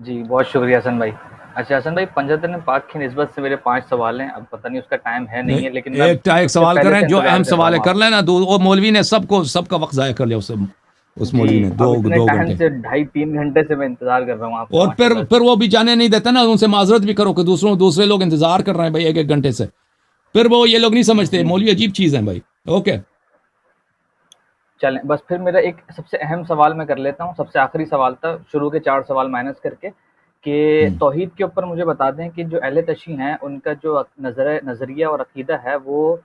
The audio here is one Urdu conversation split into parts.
جی بہت شکریہ حسن بھائی. اچھا حسن بھائی، پنجتن پاک کی نسبت سے میرے 5 سوال ہیں. اب پتہ نہیں اس کا ٹائم ہے نہیں نہیں، ہے، لیکن میں ایک سب سے سوال پہلے کریں، سے جو انتظار اہم کر رہا سوال ہے ہوں کر آپ لینا. وہ مولوی نے سب کا وقت ضائع کر لیا اس جی. مولوی نے اب اتنے دو ٹائم گھنٹے. سے 2.5-3 گھنٹے سے میں انتظار کر رہا ہوں آپ سے اور ماشاء اللہ پھر سے. وہ بھی جانے نہیں دیتا نا، ان سے معذرت بھی کرو کہ دوسرے لوگ انتظار کر رہے ہیں بھائی ایک گھنٹے سے. پھر وہ یہ لوگ نہیں سمجھتے، جی مولوی عجیب چیز ہے بھائی. اوکے. چلیں، بس پھر میرا ایک سب سے اہم سوال میں کر لیتا ہوں. سب سے آخری سوال تھا، شروع کے 4 سوال مائنس کر کے، کہ توحید کے اوپر مجھے بتا دیں کہ جو اہل تشیع ہیں ان کا جو نظریہ اور عقیدہ ہے وہ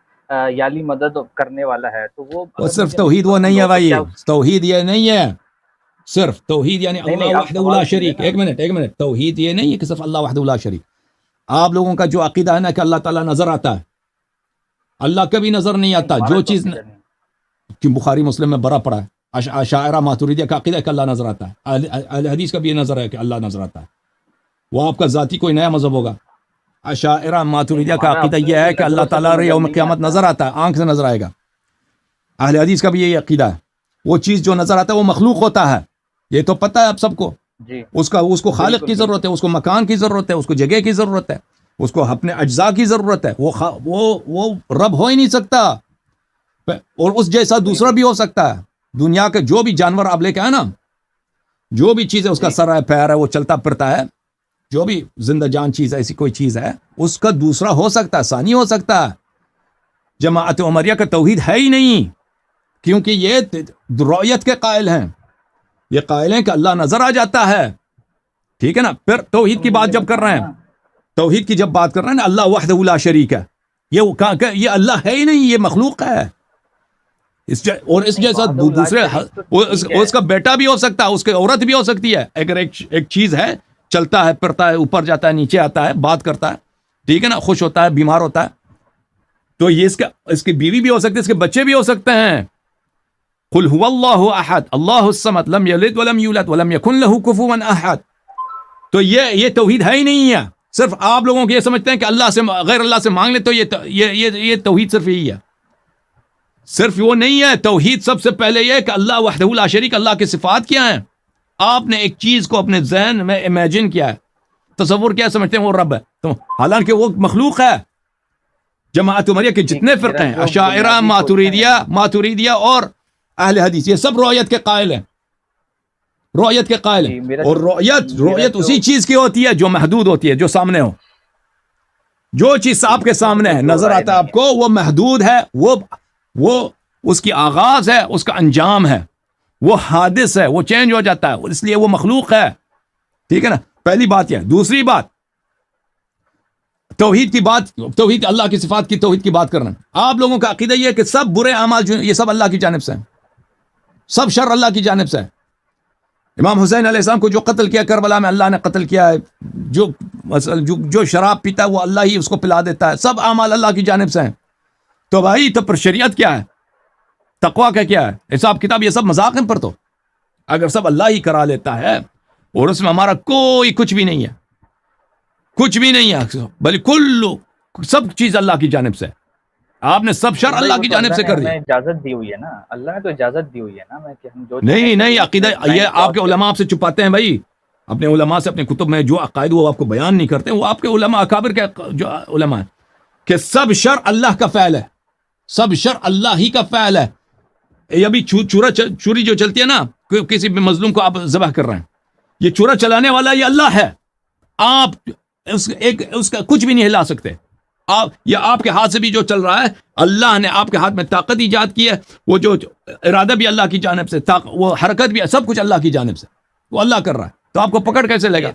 یالی مدد کرنے والا ہے. تو وہ وہ اگر صرف مجھے توحید وہ مختصر نہیں ہے دو تو کیا بھائی، توحید یہ نہیں ہے. صرف توحید یعنی نہیں نہیں، اللہ آپ وحدہ لا سوال سن لیں شریک. نا. ایک منٹ. توحید یہ نہیں ہے کہ صرف اللہ وحدہ لا شریک. آپ لوگوں کا جو عقیدہ ہے نا کہ اللہ تعالیٰ نظر آتا ہے، اللہ کبھی نظر نہیں نہیں، آتا. ہمارا جو تو چیز عقیدہ نہیں. کہ بخاری مسلم میں بڑا پڑا ہے. اشاعرہ ماتوریدیہ کا عقیدہ ہے کہ اللہ نظر آتا ہے. اہل حدیث کا بھی یہ نظر ہے کہ اللہ نظر آتا ہے. وہ آپ کا ذاتی کوئی نیا مذہب ہوگا. اشاعرہ نہیں، ماتوریدیہ کا ہمارا عقیدہ اپنے یہ تو ہے کہ اللہ نظروں سے تو تعالیٰ نظر یوم نہیں قیامت آتا. نظر آتا ہے، آنکھ سے نظر آئے گا. اہل حدیث کا بھی یہی عقیدہ ہے. وہ چیز جو نظر آتا ہے وہ مخلوق ہوتا ہے، یہ تو پتہ ہے آپ سب کو. جی اس کو خالق بالکل کی ضرورت ہے، بالکل. اس کو مکان کی ضرورت ہے، اس کو جگہ کی ضرورت ہے، اس کو اپنے اجزاء کی ضرورت ہے. وہ رب ہو ہی نہیں سکتا. اور اس جیسا دوسرا بالکل. بھی ہو سکتا ہے. دنیا کے جو بھی جانور آپ لے کے آئے نا، جو بھی چیز ہے، اس کا جی سر ہے، پیر ہے، وہ چلتا پھرتا ہے، جو بھی زندہ جان چیز ہے، ایسی کوئی چیز ہے، اس کا دوسرا ہو سکتا ہے، ثانی ہو سکتا ہے. جماعت عمریہ کا توحید ہے ہی نہیں، کیونکہ یہ رؤیت کے قائل ہیں. یہ قائل ہیں کہ اللہ نظر آ جاتا ہے. ٹھیک ہے نا. پھر توحید تو کی بات مجھے جب کر بتائیں رہے ہیں، نا. توحید کی جب بات کر رہے ہیں نا، اللہ وحدہ لا شریک ہے. یہ اللہ ہے ہی نہیں، یہ مخلوق ہے. اور اس نہیں، جیسا وحدہ لا دوسرے شریک تو ٹھیک ہے. اس کا بیٹا بھی ہو سکتا ہے، اس کی عورت بھی ہو سکتی ہے. اگر ایک چیز ہے، چلتا ہے پھرتا ہے، اوپر جاتا ہے، نیچے آتا ہے، بات کرتا ہے، ٹھیک ہے نا، خوش ہوتا ہے، بیمار ہوتا ہے، تو یہ اس کی بیوی بھی ہو سکتی ہے، اس کے بچے بھی ہو سکتے ہیں. قل هو اللہ احد اللہ الصمد لم یلد ولم یولد ولم یکن له کفوا احد. تو یہ توحید ہے ہی نہیں ہے. صرف آپ لوگوں کو یہ سمجھتے ہیں کہ اللہ سے غیر اللہ سے مانگ لے تو یہ توحید صرف یہی ہے. صرف وہ نہیں ہے. توحید سب سے پہلے یہ ہے کہ اللہ وحدہ لا شریک. اللہ کی صفات کیا ہیں؟ آپ نے ایک چیز کو اپنے ذہن میں امیجن کیا ہے، تصور کیا سمجھتے ہیں وہ رب ہے، تو حالانکہ وہ مخلوق ہے. جماعت عمریہ کے جتنے فرقے میرا ہیں، جو اشاعرہ، بنیادی کوشچن ہے. ماتوریدیہ اور اہل حدیث، یہ سب رؤیت کے قائل ہیں. رؤیت کے قائل ہیں. جی اور رؤیت اسی چیز کی ہوتی ہے جو محدود ہوتی ہے، جو سامنے ہو. جو چیز آپ کے اس میں تو سامنے کوئی ہے، دو نظر رائے آتا ہے نہیں آپ کو، وہ محدود ہے. وہ اس کی آغاز ہے، اس کا انجام ہے، وہ حادث ہے، وہ چینج ہو جاتا ہے، اس لیے وہ مخلوق ہے. ٹھیک ہے نا. پہلی بات یہ. دوسری بات، توحید اللہ کی صفات کی توحید کی بات کرنا. آپ لوگوں کا عقیدہ یہ ہے کہ سب برے اعمال جو یہ سب اللہ کی جانب سے ہیں، سب شر اللہ کی جانب سے ہے. امام حسین علیہ السلام کو جو قتل کیا کربلا میں، اللہ نے قتل کیا ہے. جو شراب پیتا ہے وہ اللہ ہی اس کو پلا دیتا ہے. سب اعمال اللہ کی جانب سے ہیں. تو بھائی تو پر شریعت کیا ہے؟ تقویٰ کا کیا ہے؟ حساب کتاب یہ سب مذاق ہیں. پر تو اگر سب اللہ ہی کرا لیتا ہے اور اس میں ہمارا کوئی کچھ بھی نہیں ہے، کچھ بھی نہیں ہے، بلکہ سب چیز اللہ کی جانب سے. آپ نے سب شر بھائی اللہ وہ کی تو جانب اللہ سے نے کر دی. ہمیں اجازت دی ہوئی ہے نا. اللہ نے تو اجازت دی ہوئی ہے نا کہ ہم جو چاہیں نہیں کریے، عقیدہ لائن یہ آپ کے کراس علماء کریں. آپ سے چھپاتے ہیں بھائی. اپنے علماء سے اپنے کتب میں جو عقائد وہ آپ کو بیان نہیں کرتے، وہ آپ کے علماء اکابر کے جو علماء ہیں کہ سب شر اللہ کا فعل ہے، سب شر اللہ ہی کا فعل ہے. یہ ابھی چوری جو چلتی ہے نا، کسی بھی مظلوم کو آپ ذبح کر رہے ہیں، یہ چورا چلانے والا یہ اللہ ہے. آپ اس کا کچھ بھی نہیں ہلا سکتے. آپ کے ہاتھ سے بھی جو چل رہا ہے، اللہ نے آپ کے ہاتھ میں طاقت ایجاد کی ہے. وہ جو ارادہ بھی اللہ کی جانب سے، وہ حرکت بھی سب کچھ اللہ کی جانب سے، وہ اللہ کر رہا ہے. تو آپ کو پکڑ کیسے لے گا؟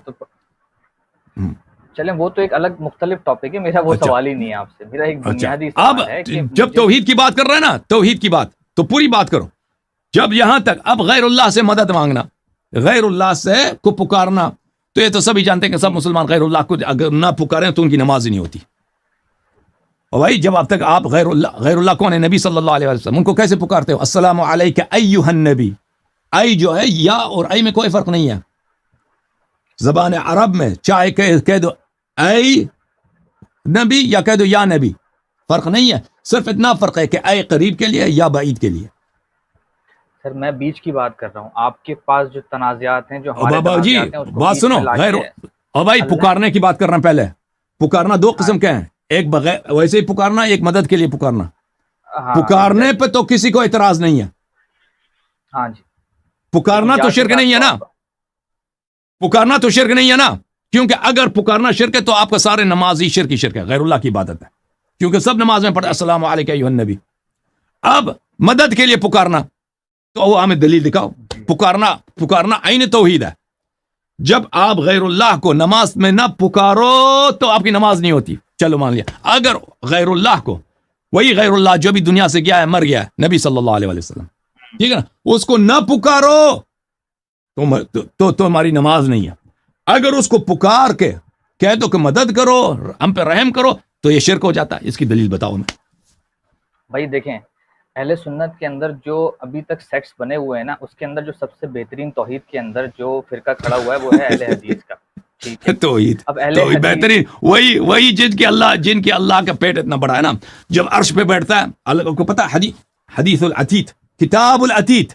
چلیں وہ تو ایک الگ مختلف ٹاپک ہے. میرا وہ اچھا سوال ہی نہیں ہے آپ سے. میرا ایک اچھا. بنیادی اب سوال ہے کہ جب مجھے توحید کی بات کر رہے ہیں نا، توحید کی بات تو پوری بات کرو. جب یہاں تک اب غیر اللہ سے مدد مانگنا، غیر اللہ سے کو پکارنا، تو یہ تو سبھی جانتے ہیں کہ سب مسلمان غیر اللہ کو اگر نہ پکاریں تو ان کی نماز ہی نہیں ہوتی. اور بھائی جب اب تک آپ غیر اللہ کون ہے؟ نبی صلی اللہ علیہ وسلم. ان کو کیسے پکارتے ہو؟ السلام علیک ایھا النبی. ای جو ہے، یا اور ای میں کوئی فرق نہیں ہے. زبان عرب میں چاہے کہہ دو اے نبی یا کہہ دو یا نبی، فرق نہیں ہے. صرف اتنا فرق ہے کہ اے قریب کے لیے یا بعید کے لیے. سر میں بیچ کی بات کر رہا ہوں، آپ کے پاس جو تنازعات ہیں، جو ہمارے بابا جی تنازعات ہیں، اس کو بات بیچ سنو، میں لا غیر کے اور بھائی اللہ پکارنے کی بات کرنا پہلے. پکارنا دو ہاں قسم کے ہیں، ایک بغیر ویسے ہی پکارنا، ایک مدد کے لیے پکارنا. ہاں پکارنے ایگزیکٹلی، پہ تو کسی کو اعتراض نہیں ہے، ہاں جی، لیکن پکارنا تو جا کے شرک ساتھ نہیں ہے تو نا، آپ پکارنا تو شرک نہیں ہے نا. کیونکہ اگر پکارنا شرک ہے تو آپ کا سارے نمازی شرک ہی شرک ہے، غیر اللہ کی عبادت ہے. کیونکہ سب نماز میں پڑھتے جی السلام علیکم ایھا النبی. اب مدد کے لیے پکارنا تو وہ ہمیں دلیل دکھاؤ. جی پکارنا عین توحید ہے. جب آپ غیر اللہ کو نماز میں نہ پکارو تو آپ کی نماز نہیں ہوتی. چلو مان لیا. اگر غیر اللہ کو، وہی غیر اللہ جو بھی دنیا سے گیا ہے، مر گیا ہے، نبی صلی اللہ علیہ وسلم، ٹھیک ہے نا، اس کو نہ پکارو تو تمہاری نماز نہیں ہے. اگر اس کو پکار کے کہہ دو کہ مدد کرو، ہم پہ رحم کرو، تو یہ شرک ہو جاتا ہے. اس کی دلیل بتاؤ ہمیں. بھائی دیکھیں، اہل سنت کے اندر جو ابھی تک سیکٹس بنے ہوئے ہیں نا، اس کے اندر جو سب سے بہترین توحید کے اندر جو فرقہ کھڑا ہوا ہے وہ ہے اہل حدیث کا. ٹھیک ہے، توحید اب اہل توحید حدیث بہترین، وہی جن کے اللہ کا پیٹ اتنا بڑا ہے نا، جب عرش پہ بیٹھتا ہے، اللہ کو پتا ہے. حدیث العتیت، کتاب العتیت.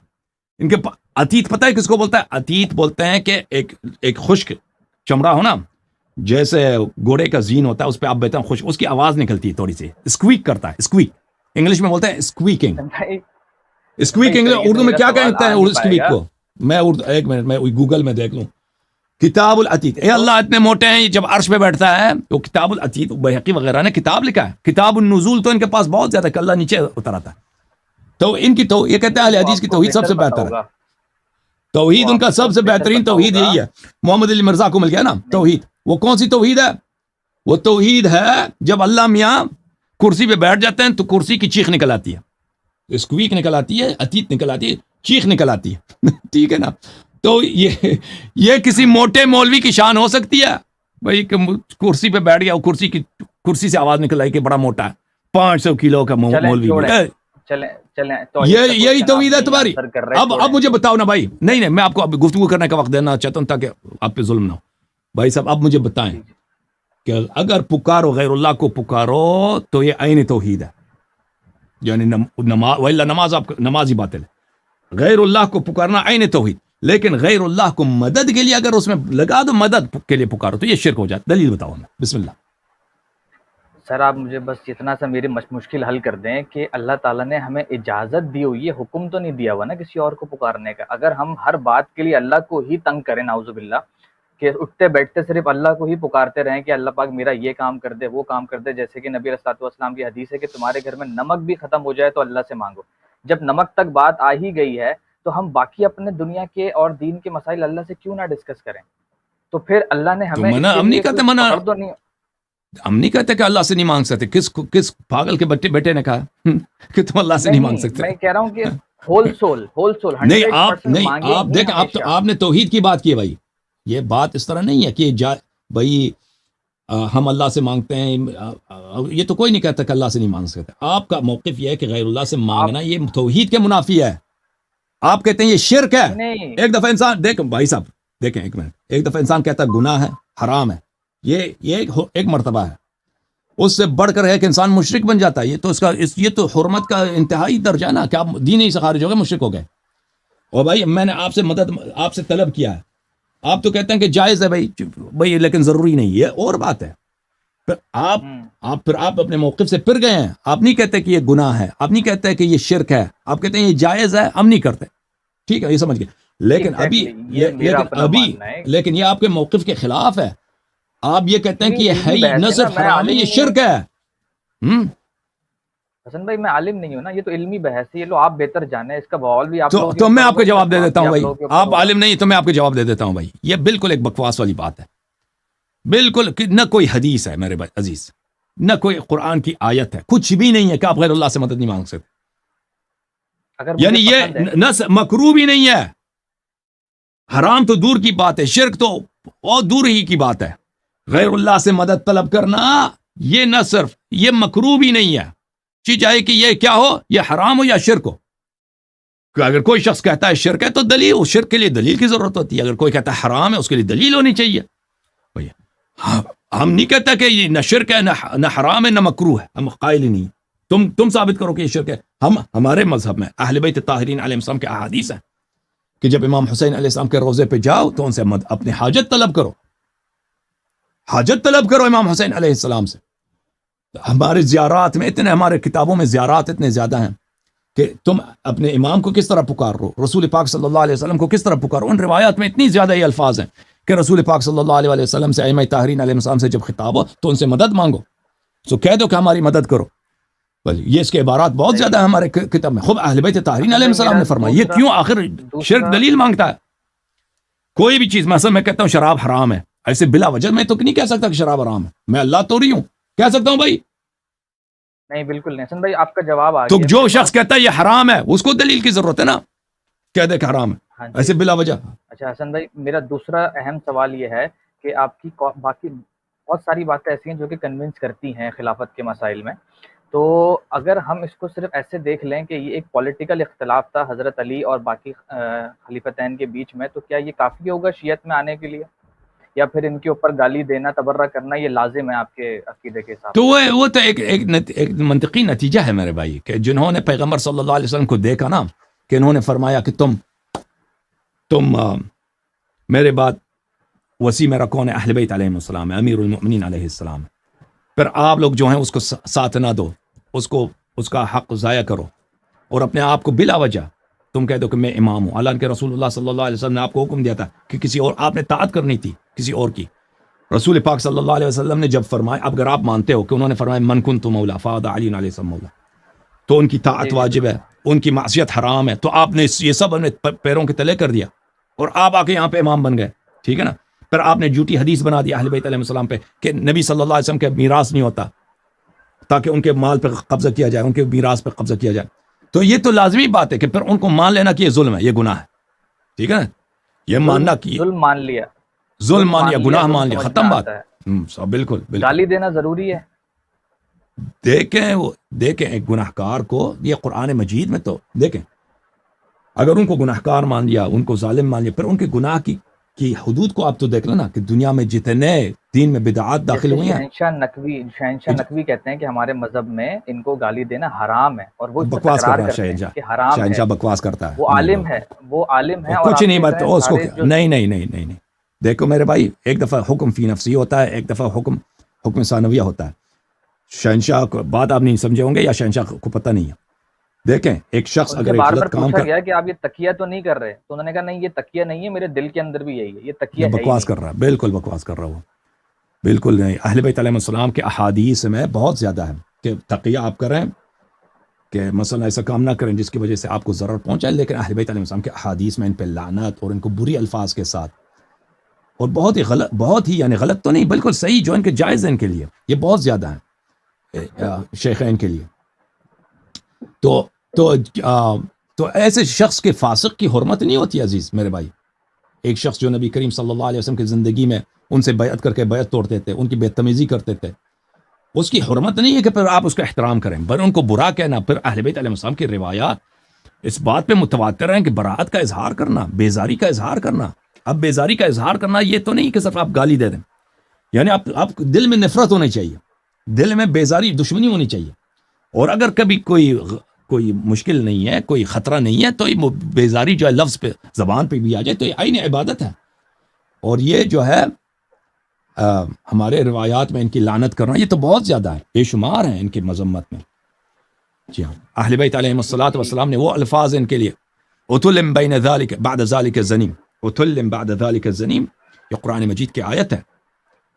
ان کے عتیت پتہ ہے کس کو بولتا ہے؟ عتیت بولتے ہیں کہ ایک خشک چمڑا ہو نا، جیسے گھوڑے کا زین ہوتا ہے، اس پہ آپ بیٹھتے ہیں، اس کی آواز نکلتی ہے تھوڑی سی، اسکویک کرتا ہے. اسکویک انگلش میں بولتے ہیں اسکویکنگ. بھائی اسکویک اس انگلش طریقے سے اردو میں میرا کیا سوال کہتے آ ہیں نہیں پائے اسکویک گا. کو؟ میں ایک منٹ میں گوگل میں دیکھ لوں. کتاب العتیت. اے تو اللہ اتنے موٹے ہیں، جب عرش پہ بیٹھتا ہے تو کتاب العتیت، بحقی وغیرہ نے کتاب لکھا ہے. کتاب النزول تو ان کے پاس بہت زیادہ کہ اللہ نیچے اتر آتا ہے. تو ان کی تو یہ کہتے ہیں اہل وہ حدیث آپ کی کو توحید سب بہتر سے پتا بہتر ہے. ہوگا، توحید وہ ان آپ کا کو سب سے بہتر بہترین پتا توحید ہوگا. یہی ہے. محمد علی مرزا کو مل گیا نا نہیں توحید. وہ کون سی توحید ہے؟ وہ توحید ہے جب اللہ میاں کرسی پہ بیٹھ جاتے ہیں تو کرسی کی چیخ نکل آتی ہے، اسکویک نکل آتی ہے، عتیت نکل آتی ہے، چیخ نکل آتی ہے. ٹھیک ہے نا. تو یہ کسی موٹے مولوی کی شان ہو سکتی ہے بھائی کہ کرسی پہ بیٹھ گیا، وہ کرسی سے آواز نکل آئی کہ بڑا موٹا ہے، 500 کلو کا چلیں مولوی بھی. چھوڑیں، چلیں توحید کا یہی کوشچن آپ توحید ہے نہیں تمہاری. آنسر کر رہے، اب چھوڑیں. مجھے بتاؤ نا بھائی. نہیں میں آپ کو اب گفتگو کرنے کا وقت دینا چاہتا ہوں تاکہ آپ پہ ظلم نہ ہو. بھائی صاحب اب مجھے بتائیں جی جی کہ اگر پکارو غیر اللہ کو پکارو تو یہ عین توحید ہے، یعنی نماز آپ نماز ہی باطل ہے. غیر اللہ کو پکارنا عین توحید. لیکن غیر اللہ کو مدد کے لیے اگر اس میں لگا دو مدد کے لیے پکارو تو یہ شرک ہو جاتا. دلیل بتاؤ ہمیں. بسم اللہ. سر، آپ مجھے بس اتنا سا میری مشکل حل کر دیں کہ اللہ تعالیٰ نے ہمیں اجازت دی ہوئی ہے، حکم تو نہیں دیا ہوا نا کسی اور کو پکارنے کا. اگر ہم ہر بات کے لیے اللہ کو ہی تنگ کریں، نعوذ باللہ، کہ اٹھتے بیٹھتے صرف اللہ کو ہی پکارتے رہیں کہ اللہ پاک میرا یہ کام کر دے، وہ کام کر دے، جیسے کہ نبی علیہ السلام کی حدیث ہے کہ تمہارے گھر میں نمک بھی ختم ہو جائے تو اللہ سے مانگو. جب نمک تک بات آ ہی گئی ہے تو ہم باقی اپنے دنیا کے اور دین کے مسائل اللہ سے کیوں نہ ڈسکس کریں؟ تو پھر اللہ نے تو ہمیں اس کے ہم نہیں لیے کہتے کوئی پکڑ تو نہیں. ہم نہیں کہتے کہ اللہ سے نہیں مانگ سکتے. کس پاگل کے بیٹے نے کہا کہ تم اللہ سے نہیں مانگ نہیں، سکتے؟ میں کہہ رہا ہوں کہ ہول سول 100% نہیں مانگیں آپ ہی دیکھیں، ہمیشہ. آپ نے توحید کی بات کی ہے بھائی. یہ بات اس طرح نہیں ہے کہ بھائی ہم اللہ سے مانگتے ہیں. یہ تو کوئی نہیں کہتا کہ اللہ سے نہیں مانگ سکتے. آپ کا موقف یہ ہے کہ غیر اللہ سے آپ مانگنا یہ توحید کے منافی ہے. آپ کہتے ہیں یہ شرک ہے. نہیں، ایک دفعہ انسان دیکھ بھائی صاحب دیکھیں ایک منٹ، ایک دفعہ انسان کہتا ہے گناہ ہے، حرام ہے، یہ ایک مرتبہ ہے. اس سے بڑھ کر ہے کہ انسان مشرک بن جاتا ہے. یہ تو حرمت کا انتہائی درجہ ہے نا کہ آپ دین ہی سے خارج ہو گئے، مشرک ہو گئے. اور بھائی میں نے آپ سے مدد آپ سے طلب کیا ہے، آپ تو کہتے ہیں کہ جائز ہے بھائی لیکن ضروری نہیں. یہ اور بات ہے. پھر آپ اپنے موقف سے پھر گئے ہیں. آپ نہیں کہتے کہ یہ گناہ ہے، آپ نہیں کہتے کہ یہ شرک ہے، آپ کہتے ہیں یہ جائز ہے، ہم نہیں کرتے. ٹھیک ہے، یہ سمجھ گئے. لیکن یہ میرا اپنا ماننا ہے. لیکن یہ آپ کے موقف کے خلاف ہے. آپ یہ کہتے ہیں کہ یہ ہے علمی ہی بحث نہ ہے نا، صرف میں حرام ہے، عالم یہ نہیں ہوں. شرک ہے. حسن بھائی میں عالم نہیں ہوں نا، یہ تو علمی بحث ہے. یہ لو آپ بہتر جانیں، اس کا بوال بھی آپ لوگوں کے تو میں اوپر آپ کو ہوگا، اس کا جواب دے سوال دیتا بھی ہوں آپ بھائی. لوگوں کے اوپر آپ ہوگا. عالم نہیں تو میں آپ کو جواب دے دیتا ہوں بھائی. یہ بالکل ایک بکواس والی بات ہے. بالکل نہ کوئی حدیث ہے میرے بھائی عزیز، نہ کوئی قرآن کی آیت ہے، کچھ بھی نہیں ہے کہ آپ غیر اللہ سے مدد نہیں مانگ سکتے. اگر مجھے یعنی یہ پسند ہے نہ مکروہ بھی نہیں ہے، حرام تو دور کی بات ہے، شرک تو اور دور ہی کی بات ہے. غیر اللہ سے مدد طلب کرنا یہ نہ صرف یہ مکروہ بھی نہیں ہے، چاہے کہ یہ کیا ہو، یہ حرام ہو یا شرک ہو. کہ اگر کوئی شخص کہتا ہے شرک ہے تو دلیل، اس شرک کے لیے دلیل کی ضرورت ہوتی ہے. اگر کوئی کہتا ہے حرام ہے اس کے لیے دلیل ہونی چاہیے. ہم نہیں کہتا کہ یہ نہ شرک ہے نہ حرام ہے نہ مکروہ ہے، ہم قائل ہی نہیں. تم ثابت کرو کہ یہ شرک ہے. ہمارے مذہب میں اہل بیت طاہرین علیہ السلام کے احادیث ہیں کہ جب امام حسین علیہ السلام کے روضے پہ جاؤ تو ان سے اپنی حاجت طلب کرو، حاجت طلب کرو امام حسین علیہ السلام سے. ہمارے زیارات میں اتنے، ہمارے کتابوں میں زیارات اتنے زیادہ ہیں کہ تم اپنے امام کو کس طرح پکار رہو، رسول پاک صلی اللہ علیہ وسلم کو کس طرح پکارو. ان روایات میں اتنی زیادہ یہ الفاظ ہیں کہ رسول پاک صلی اللہ علیہ وسلم سے، ائمہ طاہرین علیہ السلام سے جب خطاب ہو تو ان سے مدد مانگو، تو کہہ دو کہ ہماری مدد کرو. یہ اس کے عبارات بہت زیادہ ہیں ہمارے کتاب میں. خود اہل بیت طاہرین علیہ السلام نے فرمایا. یہ کیوں آخر شرک دلیل مانگتا ہے؟ کوئی بھی چیز، مثلا میں کہتا ہوں شراب حرام ہے، ایسے بلا وجہ میں تو نہیں کہہ سکتا کہ شراب حرام ہے. میں اللہ تو رہی ہوں، کہہ سکتا ہوں بھائی؟ نہیں بالکل نہیں. حسن بھائی آپ کا جواب آ تو گیا. جو شخص کہتا ہے یہ حرام ہے اس کو دلیل کی ضرورت ہے نا، کہہ دے کہ حرام ہے ایسے بلا وجہ. اچھا حسن بھائی، میرا دوسرا اہم سوال یہ ہے کہ آپ کی باقی بہت ساری باتیں ایسی ہیں جو کہ کنونس کرتی ہیں خلافت کے مسائل میں. تو اگر ہم اس کو صرف ایسے دیکھ لیں کہ یہ ایک پولیٹیکل اختلاف تھا حضرت علی اور باقی خلیفتین کے بیچ میں، تو کیا یہ کافی ہوگا شیعت میں آنے کے لیے، یا پھر ان کے اوپر گالی دینا، تبرہ کرنا یہ لازم ہے آپ کے عقیدے کے حساب سے؟ تو وہ تو ایک منطقی نتیجہ ہے میرے بھائی، کہ جنہوں نے پیغمبر صلی اللہ علیہ وسلم کو دیکھا نا کہ انہوں نے فرمایا کہ تم میرے بعد وسیع میرا کون ہے؟ اہل بیت علیہ السلام ہے، امیر المؤمنین علیہ السلام ہے. پھر آپ لوگ جو ہیں اس کو ساتھ نہ دو، اس کا حق ضائع کرو، اور اپنے آپ کو بلا وجہ تم کہہ دو کہ میں امام ہوں. حالانکہ رسول اللہ صلی اللہ علیہ وسلم نے آپ کو حکم دیا تھا کہ کسی اور آپ نے طاعت کرنی تھی کسی اور کی. رسول پاک صلی اللہ علیہ وسلم نے جب فرمایا، اب اگر آپ مانتے ہو کہ انہوں نے فرمایا من کنت مولا فاد علی علیہ السلام مولا، تو ان کی طاعت واجب ہے، ان کی معصیت حرام ہے. تو آپ نے یہ سب اپنے پیروں کے تلے کر دیا اور آپ آ کے یہاں پہ امام بن گئے، ٹھیک ہے نا. پھر آپ نے جھوٹی حدیث بنا دی اہل بیت علیہ السلام پہ کہ نبی صلی اللہ علیہ وسلم کے میراث نہیں ہوتا، تاکہ ان کے مال پہ قبضہ کیا جائے، ان کے میراث پہ قبضہ کیا جائے. تو یہ تو لازمی بات ہے کہ پھر ان کو مان لینا کہ یہ ظلم ہے، یہ گناہ ہے، ٹھیک ہے نا. یہ ماننا کہ ظلم مان لیا، ظلم مان لیا، گناہ مان لیا، ختم بات. بالکل بالکل. گالی دینا ضروری ہے؟ دیکھیں ایک گناہ گار کو، یہ قرآن مجید میں تو دیکھیں، اگر ان کو گناہ گار مان لیا، ان کو ظالم مان لیا، پھر ان کے گناہ کی حدود کو آپ تو دیکھ لینا کہ دنیا میں جتنے دین میں بدعات داخل ہوئی ہیں. شہنشاہ نقوی کہتے ہیں کہ ہمارے مذہب میں ان کو گالی دینا حرام ہے، اور وہ بکواس کر رہا ہے شہنشاہ بکواس کرتا ہے. وہ عالم ہے کچھ نہیں بات اس کو نہیں. دیکھو میرے بھائی، ایک دفعہ حکم فی نفسی ہوتا ہے، ایک دفعہ حکم ثانویہ ہوتا ہے. شہنشاہ کو بات آپ نہیں سمجھے ہوں گے، یا شہنشاہ کو پتہ نہیں ہے. دیکھیں ایک شخص اگر ایک غلط کام کر گیا کہ آپ یہ تکیہ تو نہیں کر رہے، تو انہوں نے کہا نہیں یہ تکیہ نہیں ہے، میرے دل کے اندر بھی یہی ہے، یہ تکیہ ہے. بکواس کر رہا ہے، بالکل بکواس کر رہا ہو، بالکل نہیں. اہل بیت علیہ السلام کے احادیث میں بہت زیادہ ہے کہ تقیہ آپ کریں، کہ مثلا ایسا کام نہ کریں جس کی وجہ سے آپ کو ضرر پہنچائے. لیکن اہل بیت علیہ السلام کے احادیث میں ان پہ لعنت اور ان کو بری الفاظ کے ساتھ، اور بہت ہی غلط، بہت ہی یعنی غلط تو نہیں، بالکل صحیح جو ان کے جائز ہیں ان کے لیے، یہ بہت زیادہ ہیں شیخین کے لیے. تو ایسے شخص کے فاسق کی حرمت نہیں ہوتی عزیز میرے بھائی. ایک شخص جو نبی کریم صلی اللہ علیہ وسلم کی زندگی میں ان سے بیعت کر کے بیعت توڑتے تھے، ان کی بدتمیزی کرتے تھے، اس کی حرمت نہیں ہے کہ پھر آپ اس کا احترام کریں، بل ان کو برا کہنا. پھر اہل بیت علیہ السلام کی روایات اس بات پہ متواتر ہیں کہ براءت کا اظہار کرنا، بیزاری کا اظہار کرنا. اب بیزاری کا اظہار کرنا یہ تو نہیں کہ صرف آپ گالی دے دیں، یعنی آپ دل میں نفرت ہونی چاہیے، دل میں بیزاری دشمنی ہونی چاہیے. اور اگر کبھی کوئی مشکل نہیں ہے، کوئی خطرہ نہیں ہے، تو یہ بیزاری جو ہے لفظ پہ زبان پہ بھی آ جائے تو یہ عین عبادت ہے. اور یہ جو ہے ہمارے روایات میں ان کی لعنت کرنا یہ تو بہت زیادہ ہے، بے شمار ہیں ان کی مذمت میں. جی ہاں، اہل بیت علیہم الصلوۃ والسلام نے وہ الفاظ ان کے لیے، اتلم بین ذالک بعد ذالک الزنیم، اتلم بعد ذالک الزنیم، یہ قرآن مجید کی آیت ہے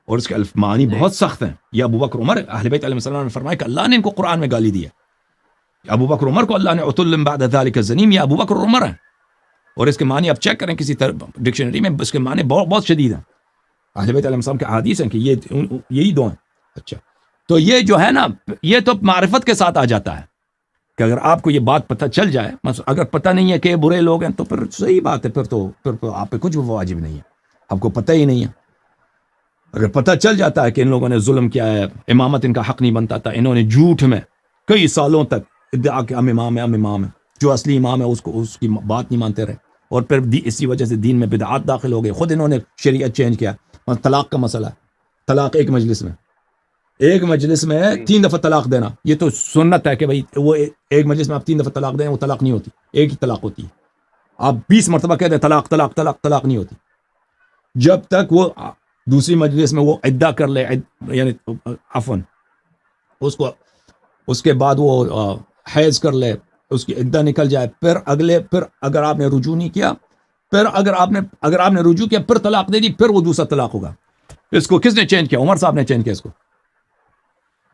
اور اس کے معنی بہت سخت ہیں. یہ ابو بکر عمر، اہل بیت علیہ السلام نے فرمایا کہ اللہ نے ان کو قرآن میں گالی دی ہے. ابو بکر عمر کو اللہ نے اتلم بعد ذالک الزنیم، یہ ابو بکر عمر ہیں. اور اس کے معنی آپ چیک کریں کسی ڈکشنری میں، اس کے معنی بہت شدید ہیں. اہل بیت علیہ السلام کے احادیث ہیں کہ یہی دو ہیں. اچھا، تو یہ جو ہے نا، یہ تو معرفت کے ساتھ آ جاتا ہے کہ اگر آپ کو یہ بات پتہ چل جائے، اگر پتہ نہیں ہے کہ برے لوگ ہیں تو پھر صحیح بات ہے، پھر تو آپ پہ کچھ واجب نہیں ہے، آپ کو پتہ ہی نہیں ہے. اگر پتہ چل جاتا ہے کہ ان لوگوں نے ظلم کیا ہے، امامت ان کا حق نہیں بنتا تھا، انہوں نے جھوٹ میں کئی سالوں تک ادعا کہ ہم امام ہیں، جو اصلی امام ہے اس کی بات نہیں مانتے رہے، اور پھر اسی وجہ سے دین میں بدعات داخل ہو گئے. خود انہوں نے شریعت چینج کیا. طلاق کا مسئلہ ہے، طلاق ایک مجلس میں، ایک مجلس میں 3 دفعہ طلاق دینا یہ تو سنت ہے کہ بھائی وہ ایک مجلس میں آپ 3 دفعہ طلاق دیں وہ طلاق نہیں ہوتی, ایک ہی طلاق ہوتی ہے. آپ 20 مرتبہ کہہ دیں طلاق طلاق طلاق طلاق نہیں ہوتی جب تک وہ دوسری مجلس میں وہ عدہ کر لے, یعنی عفواً اس کے بعد وہ حیض کر لے, اس کی عدہ نکل جائے, پھر اگر آپ نے رجوع نہیں کیا, پھر اگر آپ نے رجوع کیا پھر طلاق دے دی, پھر وہ دوسرا طلاق ہوگا. اس کو کس نے چینج کیا؟ عمر صاحب نے چینج کیا اس کو.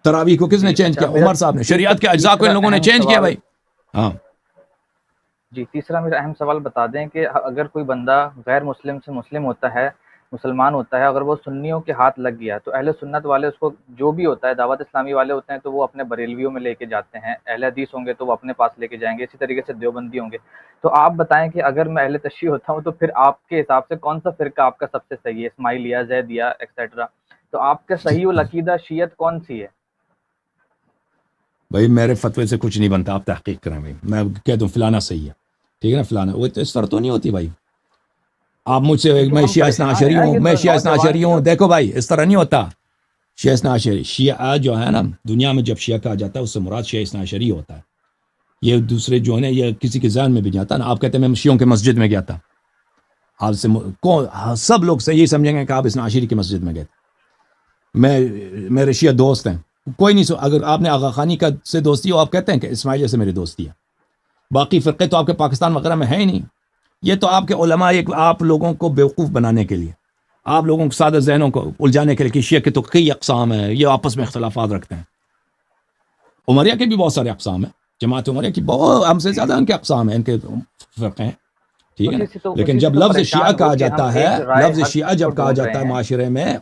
تراویح کو کس نے چینج کیا؟ عمر صاحب نے. شریعت کے اجزاء کو ان لوگوں نے چینج کیا بھائی. ہاں جی, تیسرا میرا اہم سوال بتا دیں کہ اگر کوئی بندہ غیر مسلم سے مسلم ہوتا ہے, مسلمان ہوتا ہے, اگر وہ سنیوں کے ہاتھ لگ گیا تو اہل سنت والے اس کو جو بھی ہوتا ہے, دعوت اسلامی والے ہوتے ہیں تو وہ اپنے بریلویوں میں لے کے جاتے ہیں, اہل حدیث ہوں گے تو وہ اپنے پاس لے کے جائیں گے, اسی طریقے سے دیوبندی ہوں گے. تو آپ بتائیں کہ اگر میں اہل تشیع ہوتا ہوں تو پھر آپ کے حساب سے کون سا فرقہ آپ کا سب سے صحیح ہے؟ اسماعیلیہ, زیدیہ ایکسیٹرا. تو آپ کا صحیح العقیدہ شیعت کون سی ہے؟ بھائی میرے فتوے سے کچھ نہیں بنتا, آپ تحقیق کریں بھائی. میں کہہ دوں فلانا صحیح ہے, ٹھیک ہے نا, فلانا. وہ اس طرح تو نہیں ہوتی بھائی. آپ مجھ سے میں شیعہ اثنا عشری ہوں, میں شیعہ اثنا عشری ہوں. دیکھو بھائی اس طرح نہیں ہوتا. شیعہ اثنا عشری, شیعہ جو ہے نا دنیا میں جب شیعہ کہا جاتا ہے اس سے مراد شیعہ اثنا عشری ہوتا ہے. یہ دوسرے جو ہے یہ کسی کے ذہن میں بھی جاتا نا. آپ کہتے ہیں میں شیعوں کے مسجد میں گیا تھا, آپ سے سب لوگ سے یہی سمجھیں گے کہ آپ اثنا عشری کی مسجد میں گئے تھے. میرے شیعہ دوست ہیں, کوئی نہیں اگر آپ نے آغا خانی کا سے دوستی ہو, آپ کہتے ہیں کہ اسماعیلیہ سے میری دوستی ہے. باقی فرقے تو آپ کے پاکستان وغیرہ میں ہے ہی نہیں. یہ تو آپ کے علماء ایک آپ لوگوں کو بیوقوف بنانے کے لیے, آپ لوگوں کو سادہ ذہنوں کو الجھانے کے لیے کہ شیعہ کے تو کئی اقسام ہیں, یہ آپس میں اختلافات رکھتے ہیں. عمریہ کے بھی بہت سارے اقسام ہیں, جماعت عمریہ کی بہت ہم سے زیادہ ان کے اقسام ہیں, ان کے فرقے ہیں, ٹھیک ہے نا. لیکن جب لفظ شیعہ کہا جاتا ہے, لفظ شیعہ جب کہا جاتا ہے معاشرے میں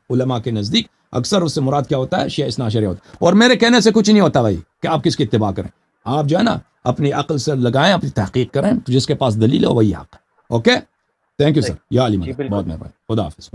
علماء کے نزدیک, اکثر اس سے مراد کیا ہوتا ہے؟ شیعہ اثنا عشری ہوتا ہے. اور میرے کہنے سے کچھ نہیں ہوتا بھائی کہ آپ کس کی اتباع کریں. آپ جو ہے نا اپنی عقل سے لگائیں, اپنی تحقیق کریں, جس کے پاس دلیل ہو وہی حق ہے. Okay, thank you sir. یا علی مدد, بہت مہربانی. خدا حافظ.